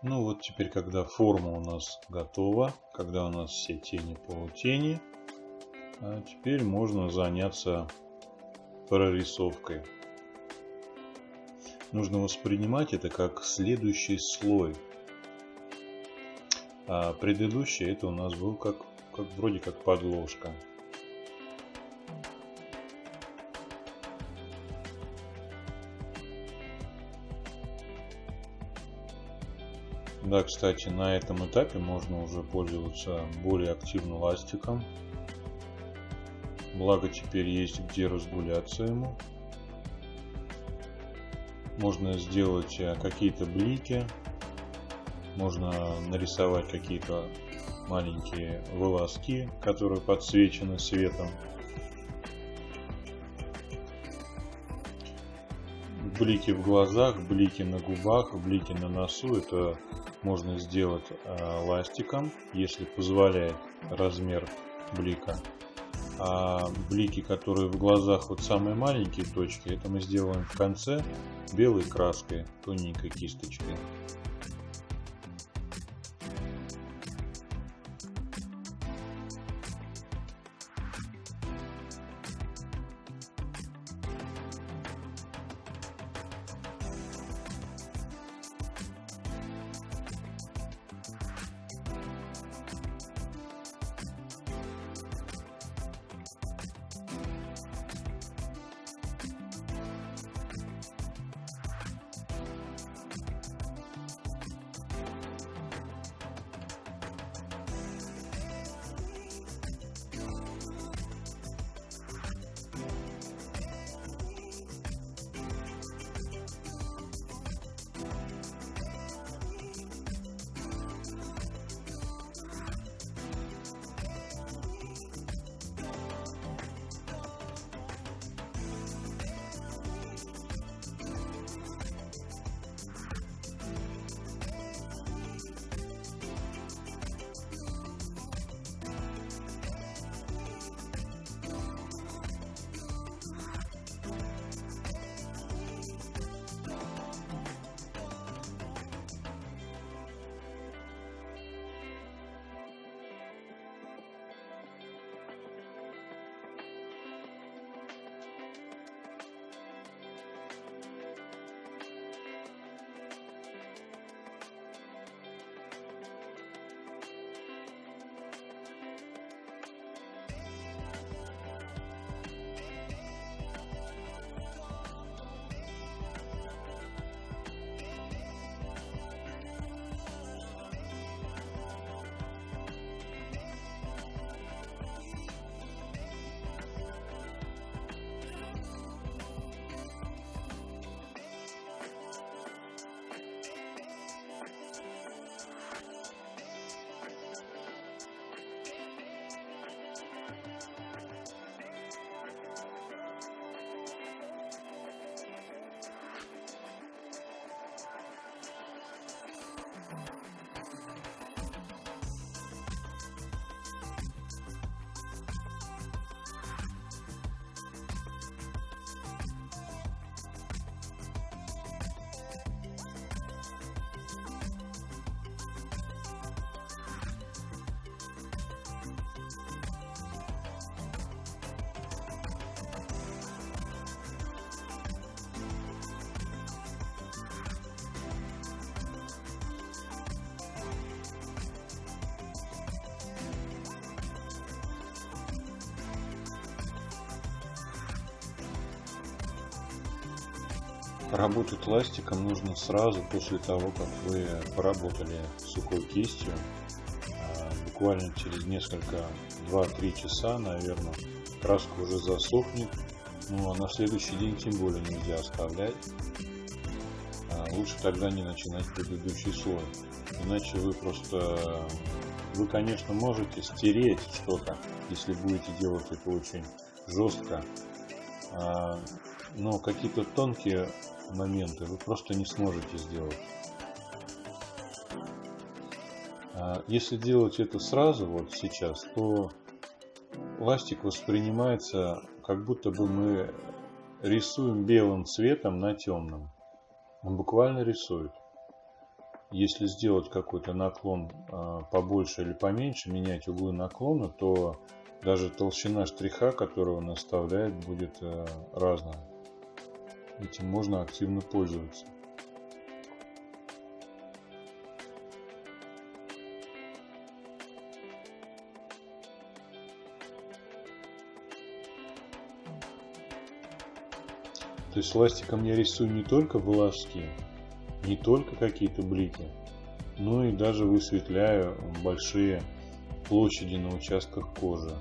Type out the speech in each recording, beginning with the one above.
Ну вот теперь, когда форма у нас готова, когда у нас все тени, полутени, теперь можно заняться прорисовкой. Нужно воспринимать это как следующий слой. А предыдущий это у нас был вроде как подложка. Да, кстати, на этом этапе можно уже пользоваться более активно ластиком. Благо теперь есть где разгуляться ему. Можно сделать какие-то блики. Можно нарисовать какие-то маленькие волоски, которые подсвечены светом. Блики в глазах, блики на губах, блики на носу. Это можно сделать ластиком, если позволяет размер блика. А блики, которые в глазах, вот самые маленькие точки, это мы сделаем в конце белой краской, тоненькой кисточкой. Работать ластиком нужно сразу после того, как вы поработали сухой кистью. Буквально через несколько, 2-3 часа, наверное, краска уже засохнет. Ну а на следующий день тем более нельзя оставлять. Лучше тогда не начинать предыдущий слой. Иначе вы, конечно, можете стереть что-то, если будете делать это очень жестко. Но какие-то тонкие моменты вы просто не сможете сделать. Если делать это сразу, вот сейчас, то ластик воспринимается, как будто бы мы рисуем белым цветом на темном. Он буквально рисует. Если сделать какой-то наклон побольше или поменьше, менять углы наклона, то даже толщина штриха, которую он оставляет, будет разная. Этим можно активно пользоваться. То есть ластиком я рисую не только волоски, не только какие-то блики, но и даже высветляю большие площади на участках кожи.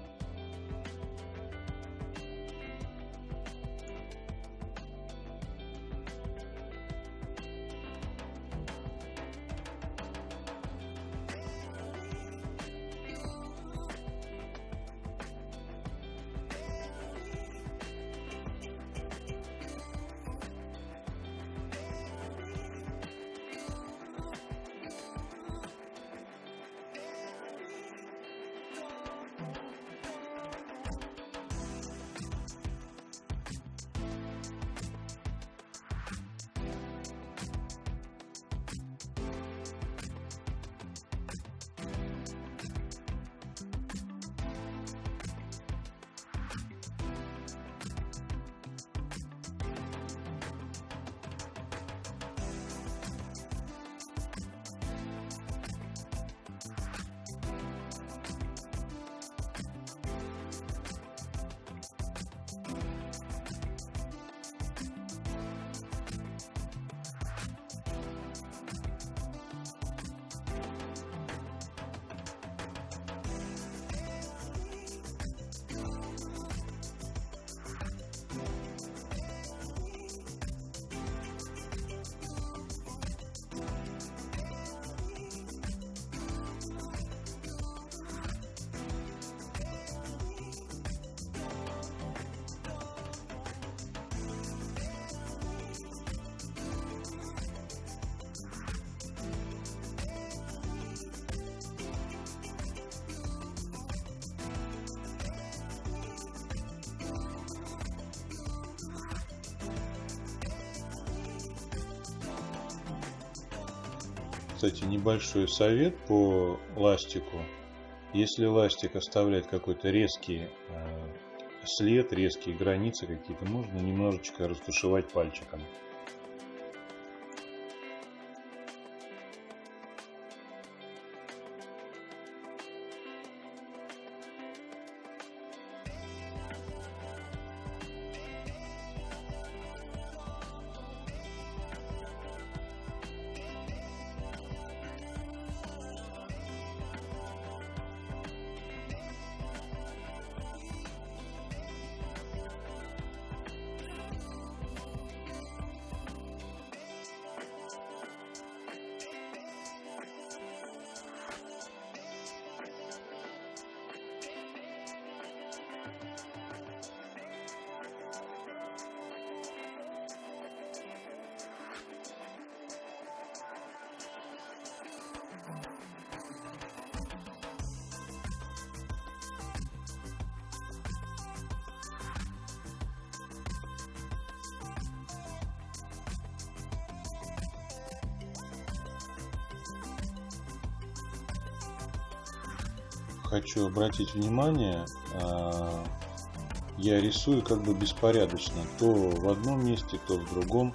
Кстати, небольшой совет по ластику. Если ластик оставляет какой-то резкий след, резкие границы какие-то, можно немножечко растушевать пальчиком. Хочу обратить внимание, я рисую как бы беспорядочно, то в одном месте, то в другом.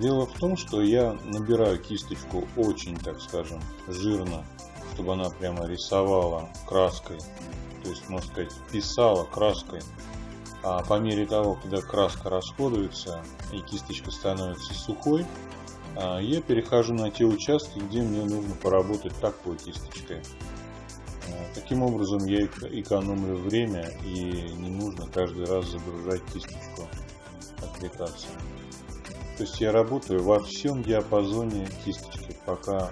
Дело в том, что я набираю кисточку очень, так скажем, жирно, чтобы она прямо рисовала краской, то есть, можно сказать, писала краской. А по мере того, когда краска расходуется и кисточка становится сухой, я перехожу на те участки, где мне нужно поработать такой кисточкой. Таким образом я экономлю время и не нужно каждый раз загружать кисточку аппликации. То есть я работаю во всем диапазоне кисточки, пока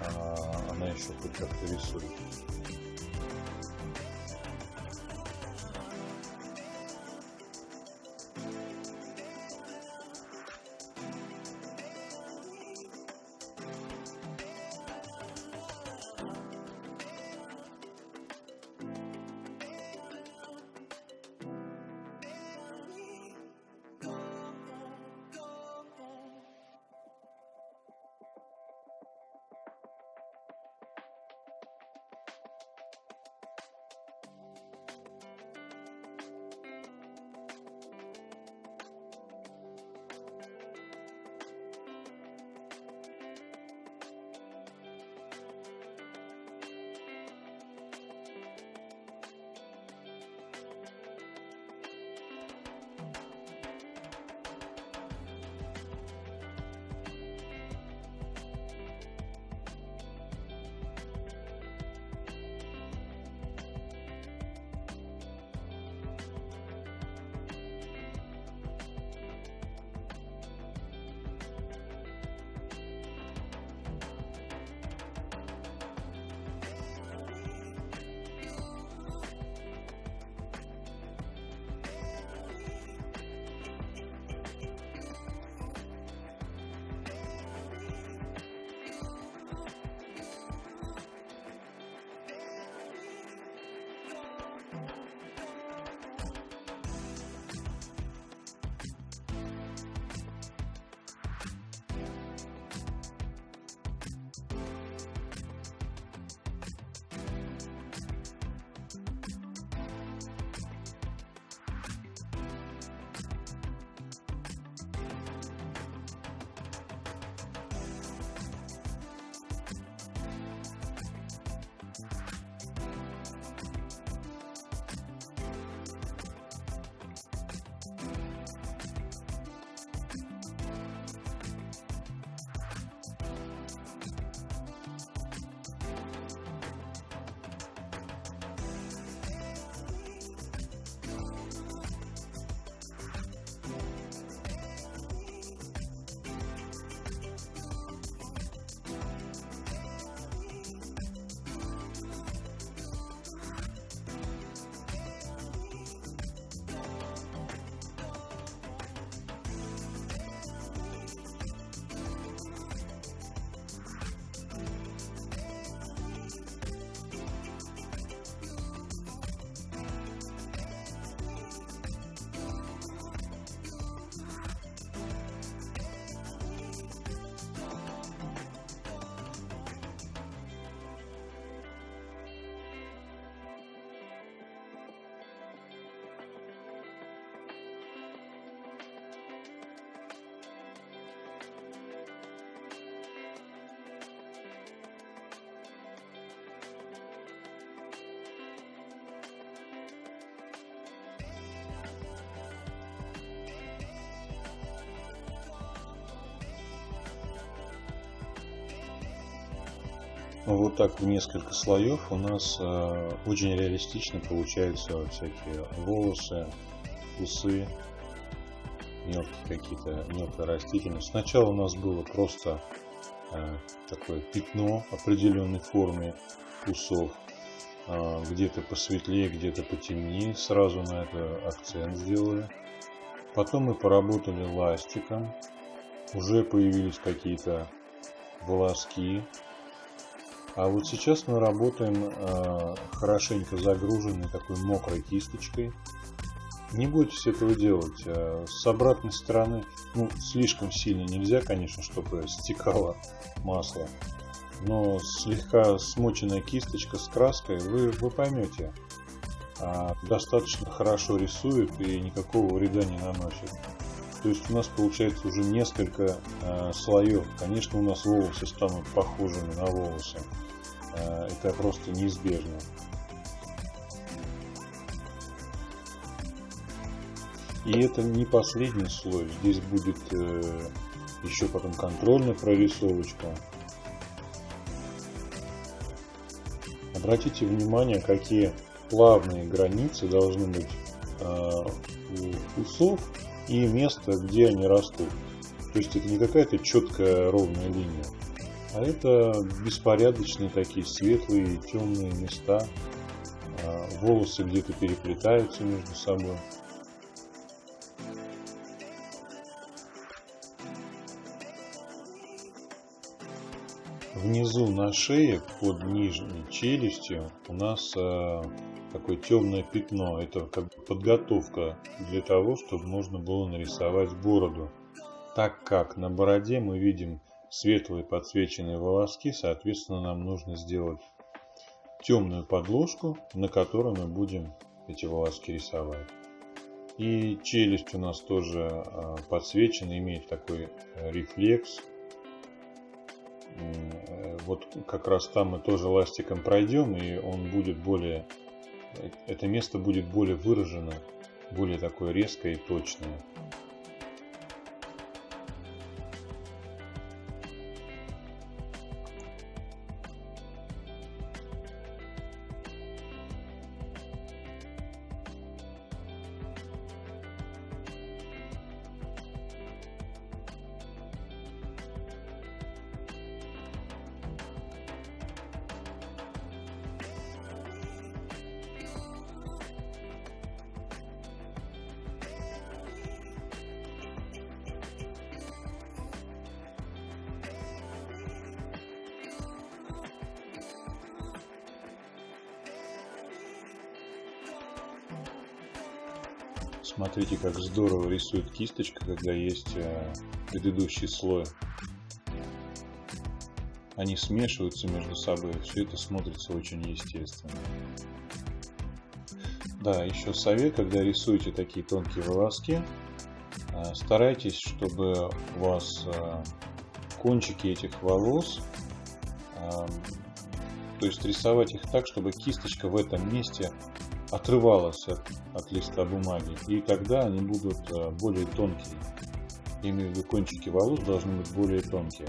она еще хоть как-то рисует. Вот так в несколько слоев у нас очень реалистично получаются всякие волосы, усы, мелкие какие-то, мелкая растительность. Сначала у нас было просто такое пятно определенной формы усов, где-то посветлее, где-то потемнее, сразу на это акцент сделали. Потом мы поработали ластиком, уже появились какие-то волоски. А вот сейчас мы работаем хорошенько загруженной такой мокрой кисточкой. Не бойтесь этого делать. С обратной стороны, ну, слишком сильно нельзя, конечно, чтобы стекало масло. Но слегка смоченная кисточка с краской, вы поймете, достаточно хорошо рисует и никакого вреда не наносит. То есть у нас получается уже несколько слоев. Конечно, у нас волосы станут похожими на волосы. Это просто неизбежно. И это не последний слой. Здесь будет еще потом контрольная прорисовочка. Обратите внимание, какие плавные границы должны быть у усов и место, где они растут. То есть это не какая-то четкая ровная линия, а это беспорядочные такие светлые и темные места. Волосы где-то переплетаются между собой. Внизу на шее, под нижней челюстью, у нас такое темное пятно. Это как бы подготовка для того, чтобы можно было нарисовать бороду. Так как на бороде мы видим светлые подсвеченные волоски, соответственно, нам нужно сделать темную подложку, на которой мы будем эти волоски рисовать. И челюсть у нас тоже подсвечена, имеет такой рефлекс. Вот как раз там мы тоже ластиком пройдем, и он будет более, это место будет более выражено, более такое резкое и точное. Смотрите, как здорово рисует кисточка, когда есть предыдущий слой. Они смешиваются между собой, все это смотрится очень естественно. Да, еще совет, когда рисуете такие тонкие волоски, старайтесь, чтобы у вас кончики этих волос, то есть рисовать их так, чтобы кисточка в этом месте отрывалась от листа бумаги, и тогда они будут более тонкие. Я имею в виду, кончики волос должны быть более тонкие.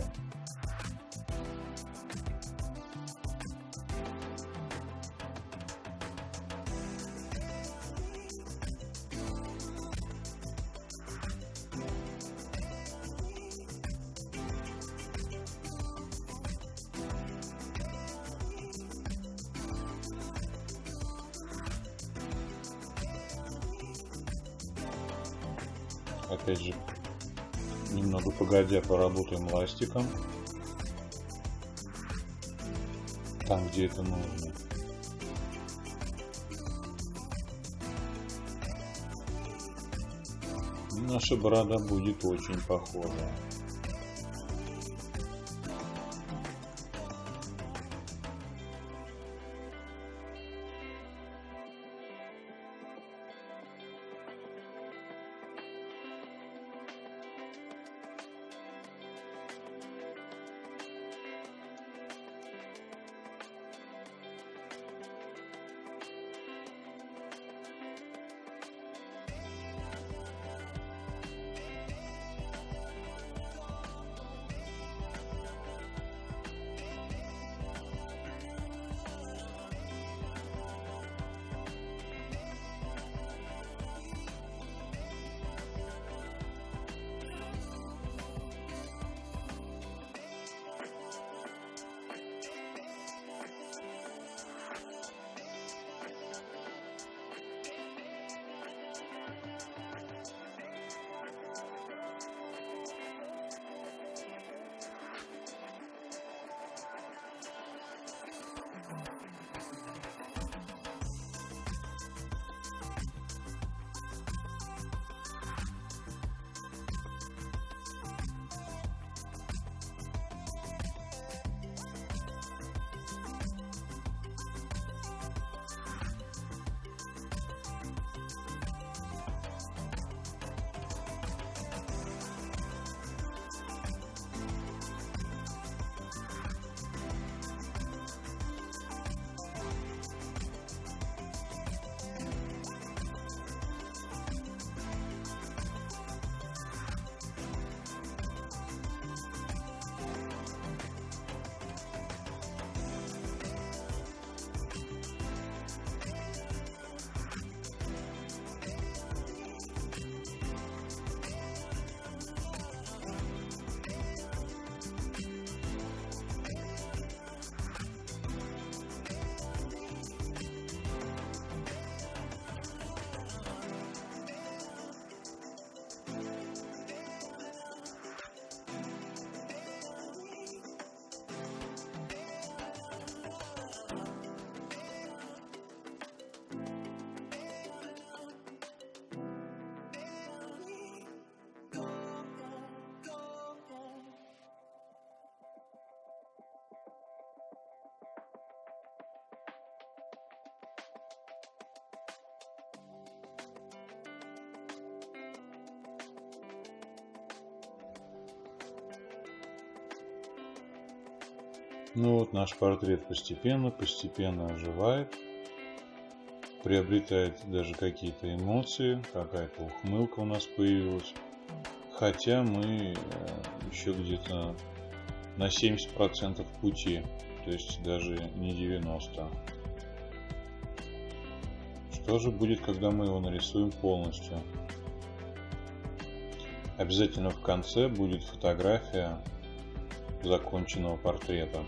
Опять же, немного погодя поработаем ластиком, там, где это нужно. Наша борода будет очень похожа. Ну вот наш портрет постепенно оживает, приобретает даже какие-то эмоции, какая-то ухмылка у нас появилась. Хотя мы еще где-то на 70% пути, то есть даже не 90%. Что же будет, когда мы его нарисуем полностью? Обязательно в конце будет фотография законченного портрета.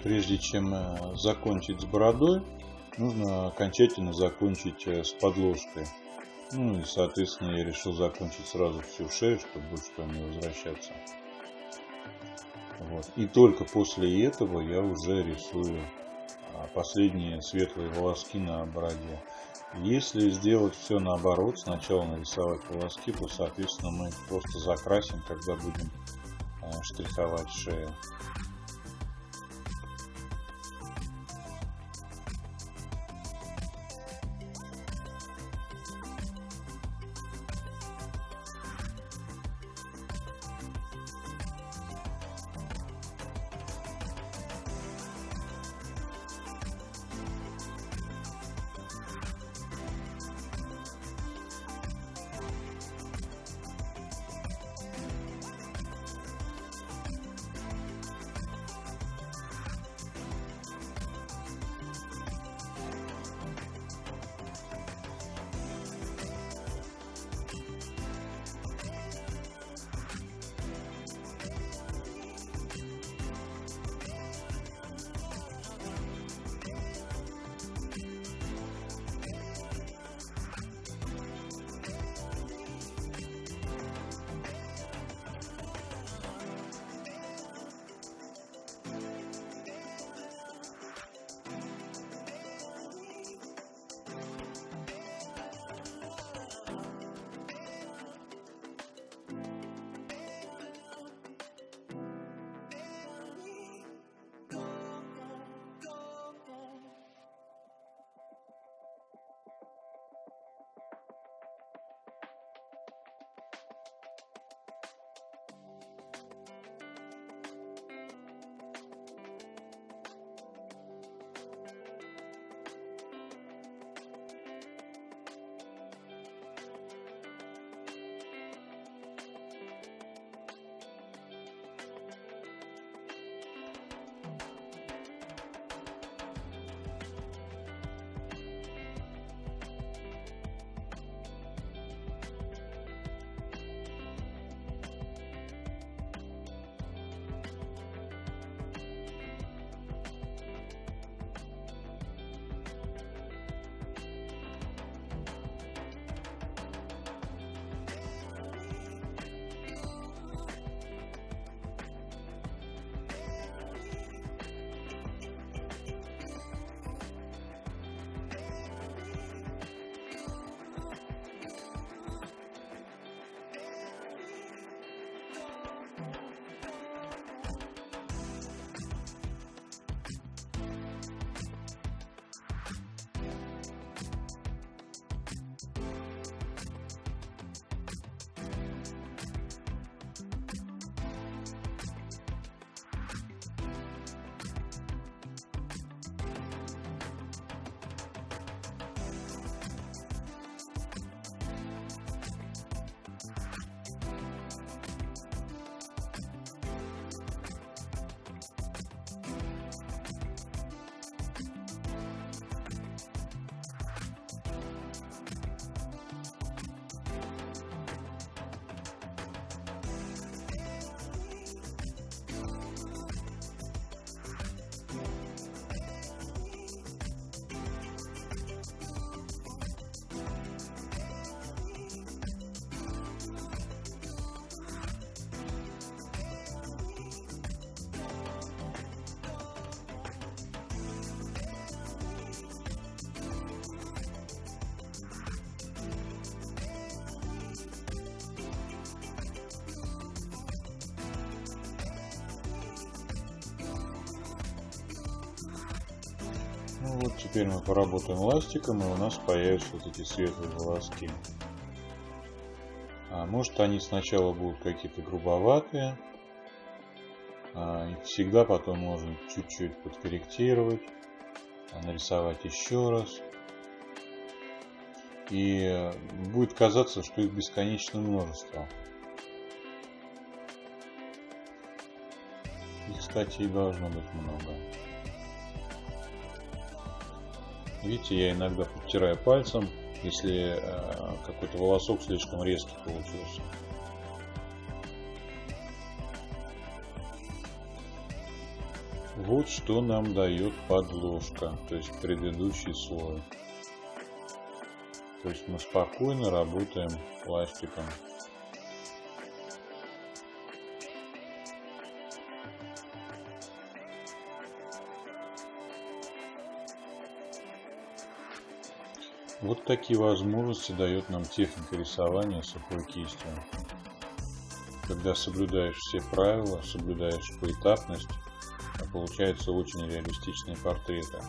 Прежде чем закончить с бородой, нужно окончательно закончить с подложкой. Ну и соответственно я решил закончить сразу всю шею, чтобы больше туда не возвращаться. Вот. И только после этого я уже рисую последние светлые волоски на бороде. Если сделать все наоборот, сначала нарисовать волоски, то соответственно мы их просто закрасим, когда будем штриховать шею. Вот теперь мы поработаем ластиком, и у нас появятся вот эти светлые волоски. Может, они сначала будут какие-то грубоватые, их всегда потом можно чуть-чуть подкорректировать, нарисовать еще раз. И будет казаться, что их бесконечное множество. Их, кстати, и должно быть много. Видите, я иногда подтираю пальцем, если какой-то волосок слишком резкий получился. Вот что нам дает подложка, то есть предыдущий слой. То есть мы спокойно работаем ластиком. Вот такие возможности дает нам техника рисования сухой кистью. Когда соблюдаешь все правила, соблюдаешь поэтапность, получаются очень реалистичные портреты.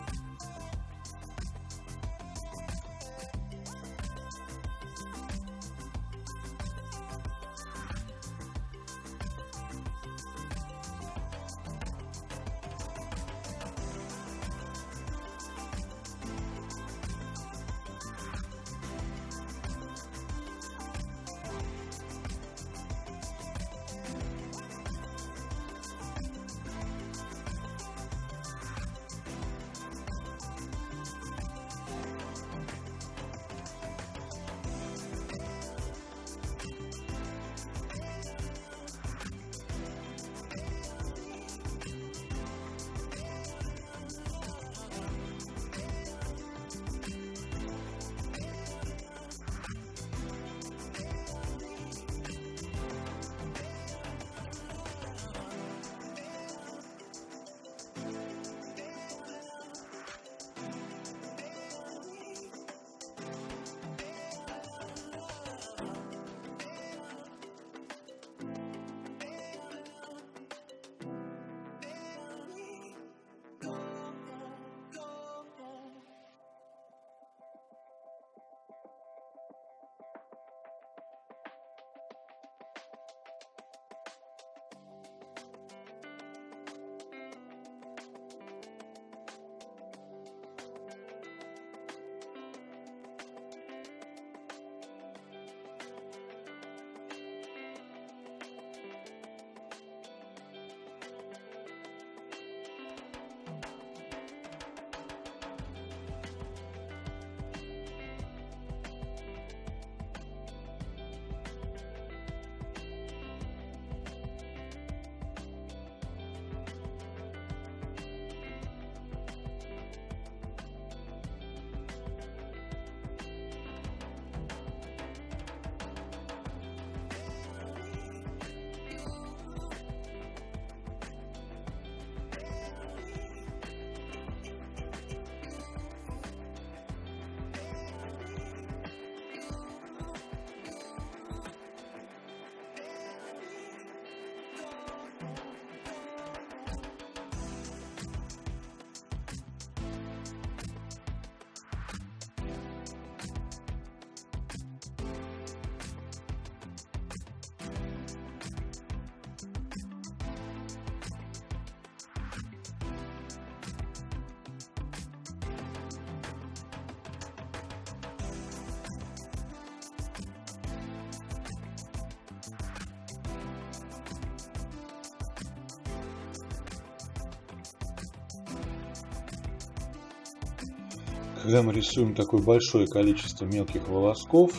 Когда мы рисуем такое большое количество мелких волосков,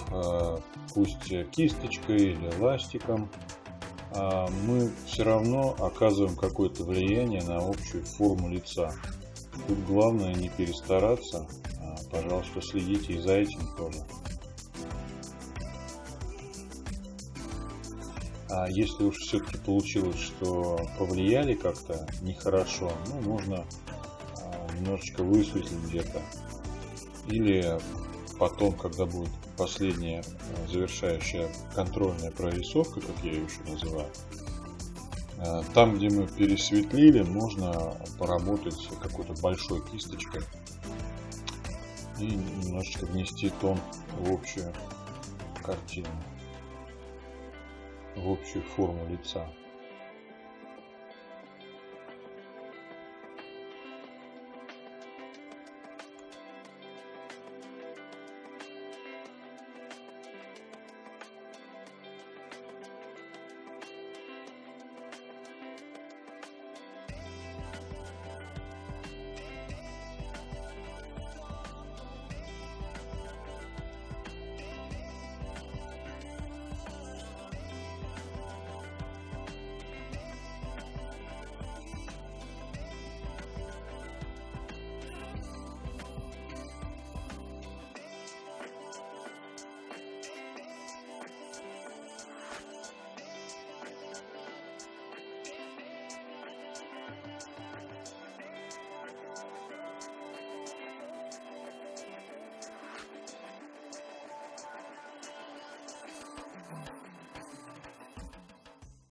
пусть кисточкой или ластиком, мы все равно оказываем какое-то влияние на общую форму лица. Тут главное не перестараться, пожалуйста, следите и за этим тоже. А если уж все-таки получилось, что повлияли как-то нехорошо, ну, можно немножечко высветлить где-то. Или потом, когда будет последняя завершающая контрольная прорисовка, как я ее еще называю, там, где мы пересветлили, можно поработать какой-то большой кисточкой и немножечко внести тон в общую картину, в общую форму лица.